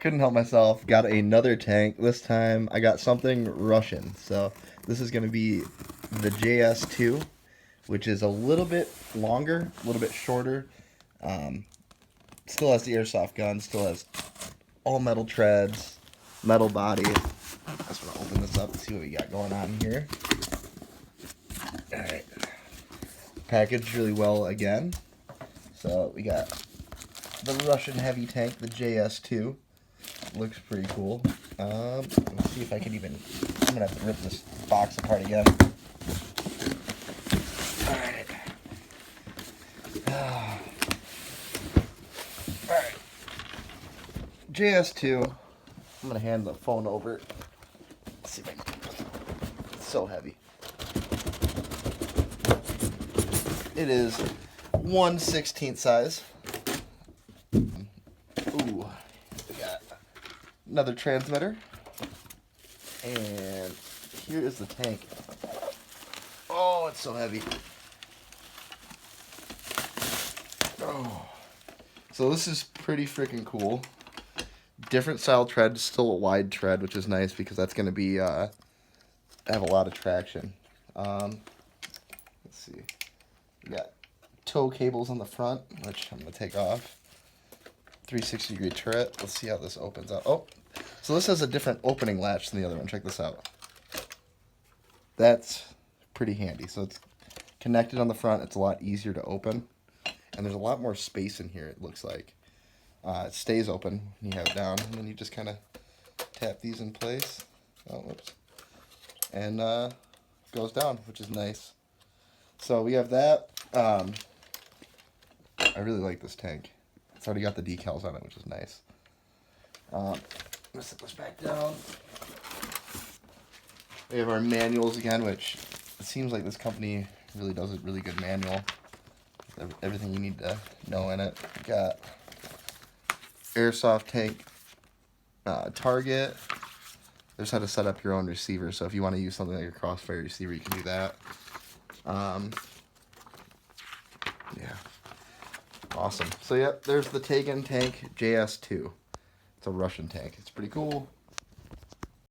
couldn't help myself. Got another tank. This time I got something Russian. So this is going to be the JS-2, which is a little bit longer, a little bit shorter. Um, Still has the airsoft gun. Still has all metal treads, metal body. I just want to open this up and see what we got going on here. All right. Packaged really well again. So we got the Russian heavy tank, the JS-2. Looks pretty cool. Let's see if I can even... I'm going to have to rip this box apart again. Alright. Alright. JS-2. I'm going to hand the phone over. Let's see if I can... It's so heavy. It is 1/16 size. Ooh. We got another transmitter. And here is the tank. Oh, it's so heavy. Oh. So this is pretty freaking cool. Different style tread, still a wide tread, which is nice because that's going to be have a lot of traction. Let's see. We got tow cables on the front, which I'm going to take off. 360-degree turret. Let's see how this opens up. Oh, so this has a different opening latch than the other one. Check this out. That's pretty handy. So it's connected on the front. It's a lot easier to open. And there's a lot more space in here, it looks like. It stays open when you have it down. And then you just kind of tap these in place. Oh, whoops. And goes down, which is nice. So we have that. I really like this tank. It's already got the decals on it, which is nice. I'm going to set this back down. We have our manuals again, which it seems like this company really does a really good manual. Everything you need to know in it. We got airsoft tank target. There's how to set up your own receiver. So if you want to use something like a crossfire receiver, you can do that. Yeah. Awesome. So, yep, there's the Taigen tank JS-2. It's a Russian tank. It's pretty cool.